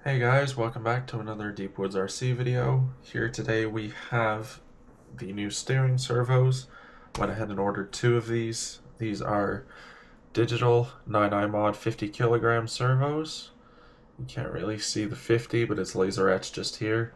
Hey guys, welcome back to another Deep Woods RC video. Here today we have the new steering servos. Went ahead and ordered two of these. These are digital 9i mod 50 kilogram servos. You can't really see the 50, but it's laser etched just here.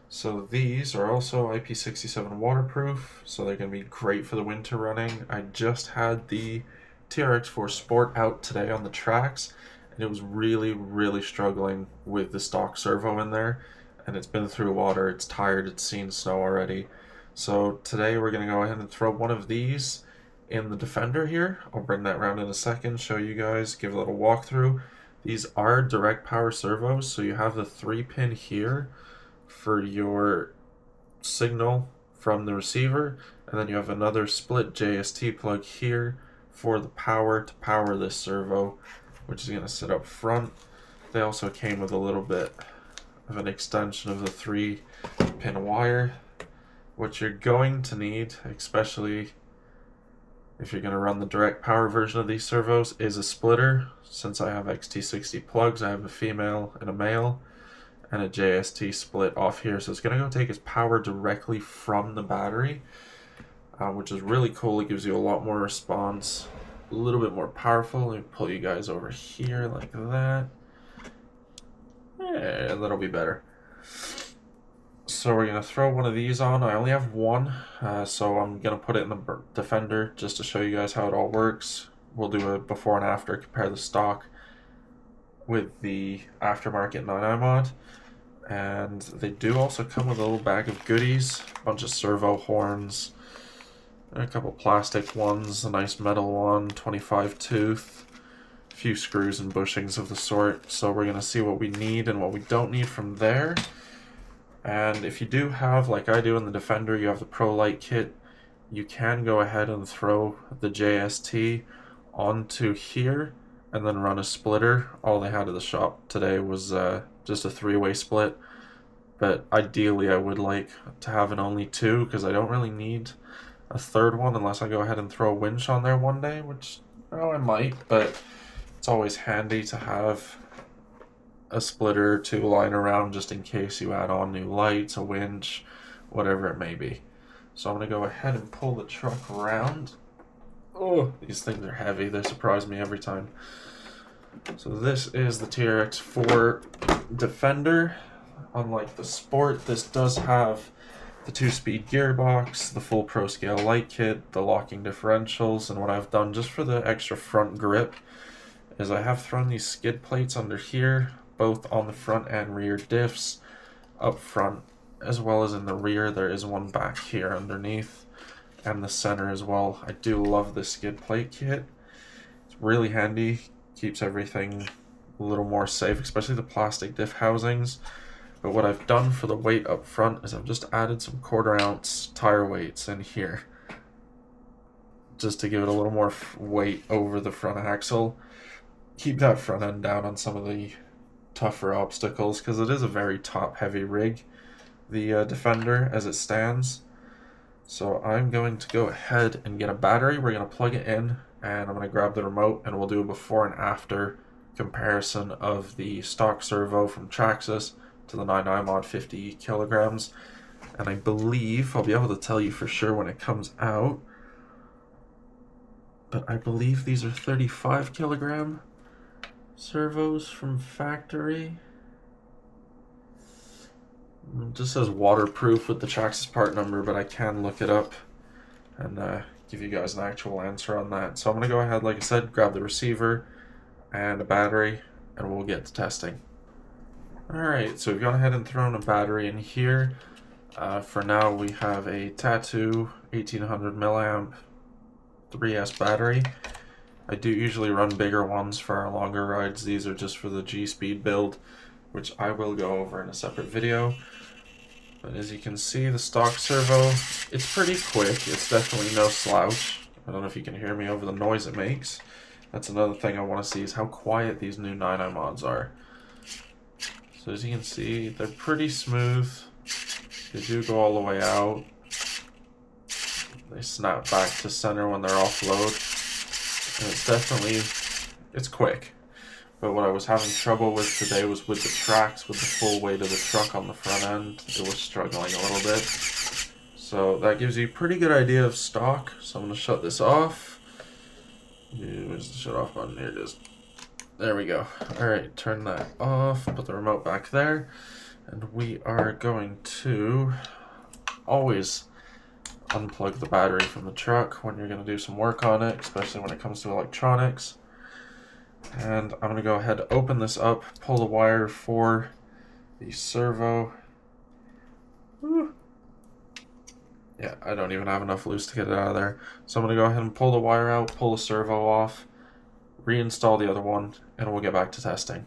So these are also IP67 waterproof, so they're going to be great for the winter running. I just had the TRX4 Sport out today on the tracks, and it was really struggling with the stock servo in there, and it's been through water, it's tired, it's seen snow already. So today we're going to go ahead and throw one of these in the Defender here. I'll bring that around in a second, show you guys, give a little walkthrough. These are direct power servos, so you have the 3-pin here for your signal from the receiver, and then you have another split JST plug here for the power to power this servo, which is going to sit up front. They also came with a little bit of an extension of the 3-pin wire. What you're going to need, especially if you're going to run the direct power version of these servos, is a splitter. Since I have XT60 plugs, I have a female and a male, and a JST split off here. So it's going to go take its power directly from the battery, which is really cool. It gives you a lot more response, a little bit more powerful. Let me pull you guys over here like that. Yeah, that'll be better. So we're going to throw one of these on. I only have one, so I'm going to put it in the Defender just to show you guys how it all works. We'll do a before and after, compare the stock with the aftermarket 9i mod. And they do also come with a little bag of goodies, a bunch of servo horns, and a couple plastic ones, a nice metal one, 25 tooth, a few screws and bushings of the sort. So we're going to see what we need and what we don't need from there. And if you do have, like I do in the Defender, you have the Pro Light kit, you can go ahead and throw the JST onto here and then run a splitter. All they had at the shop today was just a 3-way split, but ideally I would like to have an only 2 because I don't really need a third one unless I go ahead and throw a winch on there one day, which I might, but it's always handy to have a splitter or 2 lying around just in case you add on new lights, a winch, whatever it may be. So I'm going to go ahead and pull the truck around. Oh, these things are heavy. They surprise me every time. So this is the TRX4 Defender. Unlike the Sport, this does have the 2-speed gearbox, the full Pro Scale light kit, the locking differentials, and what I've done just for the extra front grip is I have thrown these skid plates under here, both on the front and rear diffs, up front as well as in the rear. There is one back here underneath, and the center as well. I do love this skid plate kit. It's really handy, keeps everything a little more safe, especially the plastic diff housings. But what I've done for the weight up front is I've just added some 1/4 ounce tire weights in here, just to give it a little more weight over the front axle. Keep that front end down on some of the tougher obstacles, because it is a very top heavy rig, the Defender as it stands. So I'm going to go ahead and get a battery. We're going to plug it in, and I'm going to grab the remote, and we'll do a before and after comparison of the stock servo from Traxxas to the 9i mod 50 kilograms. And I believe I'll be able to tell you for sure when it comes out, but I believe these are 35 kilogram servos from factory. It just says waterproof with the Traxxas part number, but I can look it up and give you guys an actual answer on that. So I'm going to go ahead, like I said, grab the receiver and a battery, and we'll get to testing. Alright, so we've gone ahead and thrown a battery in here. For now we have a Tattoo 1800 milliamp 3S battery. I do usually run bigger ones for our longer rides. These are just for the G-Speed build, which I will go over in a separate video. But as you can see, the stock servo, it's pretty quick. It's definitely no slouch. I don't know if you can hear me over the noise it makes. That's another thing I want to see, is how quiet these new 9i mods are. So as you can see, they're pretty smooth. They do go all the way out. They snap back to center when they're offload. And it's quick. But what I was having trouble with today was with the tracks, with the full weight of the truck on the front end. It was struggling a little bit. So that gives you a pretty good idea of stock. So I'm going to shut this off. Where's the shut off button? Here it is. There we go. Alright, turn that off. Put the remote back there. And we are going to always unplug the battery from the truck when you're going to do some work on it, especially when it comes to electronics. And I'm going to go ahead and open this up, pull the wire for the servo. Woo. Yeah, I don't even have enough loose to get it out of there. So I'm going to go ahead and pull the wire out, pull the servo off, reinstall the other one, and we'll get back to testing.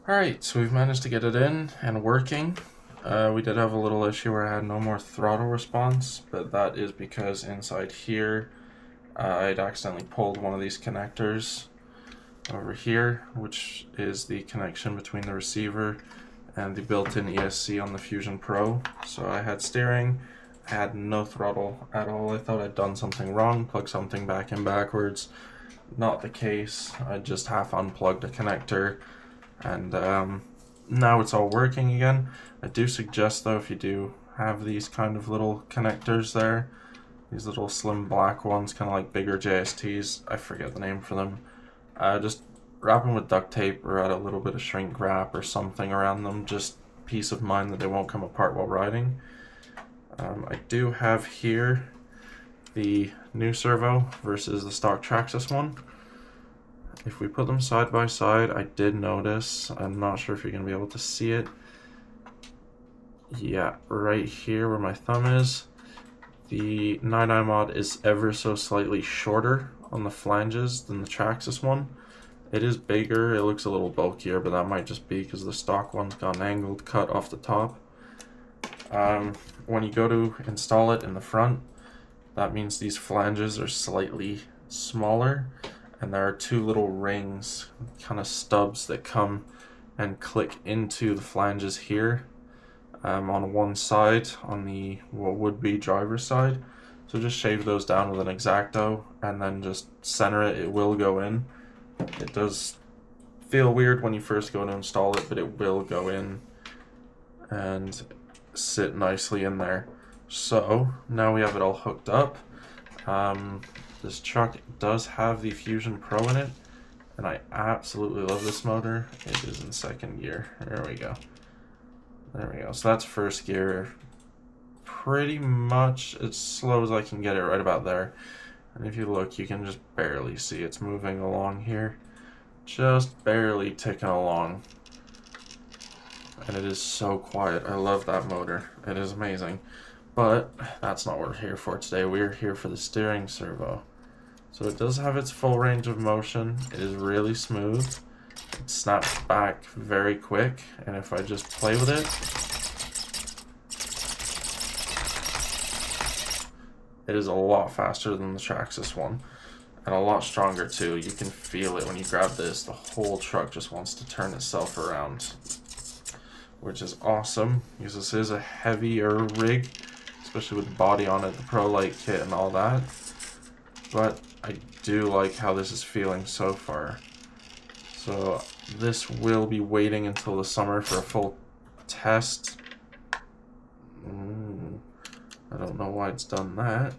Alright, so we've managed to get it in and working. We did have a little issue where I had no more throttle response, but that is because inside here I'd accidentally pulled one of these connectors over here, which is the connection between the receiver and the built-in ESC on the Fusion Pro. So I had steering, I had no throttle at all. I thought I'd done something wrong, plugged something back in backwards. Not the case. I just half unplugged a connector, and now it's all working again. I do suggest though, if you do have these kind of little connectors there, these little slim black ones, kind of like bigger JSTs, I forget the name for them, just wrap them with duct tape or add a little bit of shrink wrap or something around them, just peace of mind that they won't come apart while riding. I do have here the new servo versus the stock Traxxas one. If we put them side by side, I did notice, I'm not sure if you're going to be able to see it. Yeah, right here where my thumb is, the 9i mod is ever so slightly shorter on the flanges than the Traxxas one. It is bigger, it looks a little bulkier, but that might just be because the stock one's got an angled cut off the top. When you go to install it in the front, that means these flanges are slightly smaller, and there are two little rings, kind of stubs, that come and click into the flanges here on one side, on the what would be driver's side. So just shave those down with an X-Acto and then just center it. It will go in. It does feel weird when you first go to install it, but it will go in and sit nicely in there. So now we have it all hooked up. This truck does have the Fusion Pro in it, and I absolutely love this motor. It is in second gear. There we go. There we go. So that's first gear. Pretty much as slow as I can get it, right about there. And if you look, you can just barely see it's moving along here. Just barely ticking along. And it is so quiet. I love that motor. It is amazing. But that's not what we're here for today. We're here for the steering servo. So it does have its full range of motion. It is really smooth. It snaps back very quick. And if I just play with it, it is a lot faster than the Traxxas one. And a lot stronger too. You can feel it when you grab this. The whole truck just wants to turn itself around, which is awesome because this is a heavier rig, especially with the body on it, the Pro Light kit and all that. But I do like how this is feeling so far. So this will be waiting until the summer for a full test. I don't know why it's done that.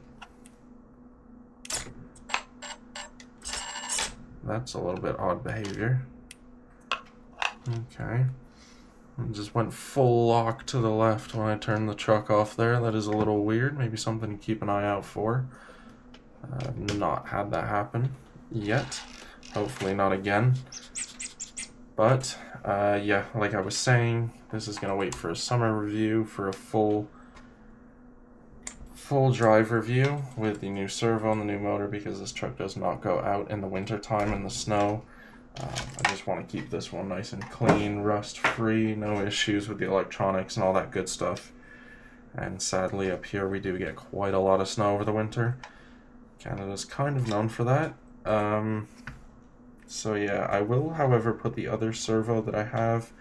That's a little bit odd behavior. Okay. It just went full lock to the left when I turned the truck off there. That is a little weird. Maybe something to keep an eye out for. I've not had that happen yet. Hopefully not again. But, yeah, like I was saying, this is going to wait for a summer review for a full drive review with the new servo and the new motor, because this truck does not go out in the winter time in the snow. I just want to keep this one nice and clean, rust free, no issues with the electronics and all that good stuff. And sadly up here we do get quite a lot of snow over the winter. Canada's kind of known for that. So yeah, I will however put the other servo that I have,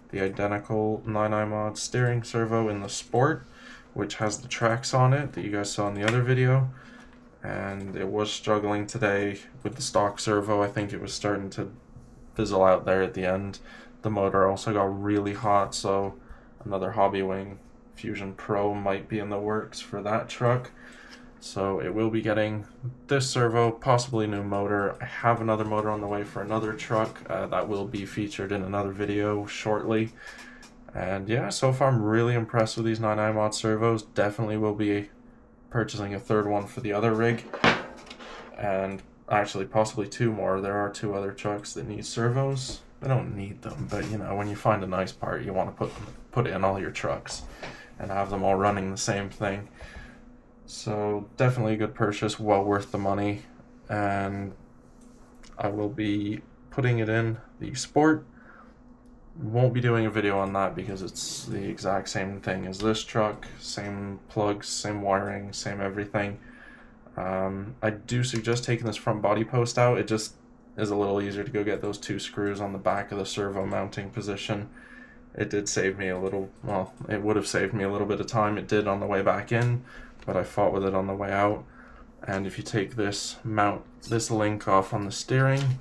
the identical 9i mod steering servo, in the Sport, which has the Traxxas on it that you guys saw in the other video. And it was struggling today with the stock servo. I think it was starting to fizzle out there at the end. The motor also got really hot, so another Hobbywing Fusion Pro might be in the works for that truck. So it will be getting this servo, possibly new motor. I have another motor on the way for another truck that will be featured in another video shortly. And yeah, so far I'm really impressed with these 9i mod servos. Definitely will be purchasing a third one for the other rig, and actually possibly two more. There are two other trucks that need servos. I don't need them, but you know, when you find a nice part, you want to put it in all your trucks and have them all running the same thing. So definitely a good purchase, well worth the money, and I will be putting it in the Sport. Won't be doing a video on that because it's the exact same thing as this truck, same plugs, same wiring, same everything. I do suggest taking this front body post out. It just is a little easier to go get those two screws on the back of the servo mounting position. It did save me a little, well, it would have saved me a little bit of time. It did on the way back in, but I fought with it on the way out. And if you take this link off on the steering,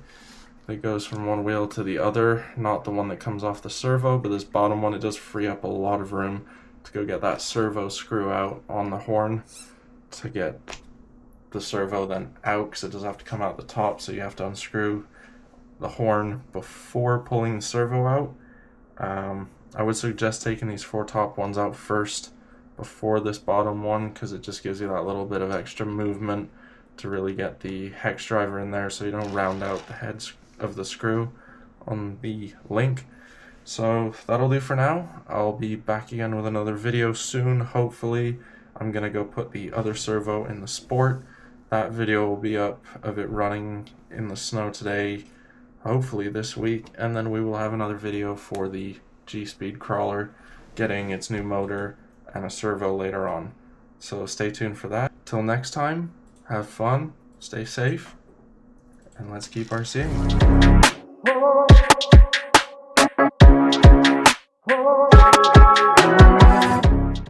it goes from one wheel to the other, not the one that comes off the servo, but this bottom one, it does free up a lot of room to go get that servo screw out on the horn to get the servo then out, because it does have to come out the top, so you have to unscrew the horn before pulling the servo out. I would suggest taking these four top ones out first before this bottom one, because it just gives you that little bit of extra movement to really get the hex driver in there, so you don't round out the heads of the screw on the link. So that'll do for now. I'll be back again with another video soon, hopefully. I'm gonna go put the other servo in the Sport. That video will be up of it running in the snow today, hopefully this week, and then we will have another video for the G-Speed crawler getting its new motor and a servo later on. So stay tuned for that. Till next time, have fun, stay safe, and let's keep RCing.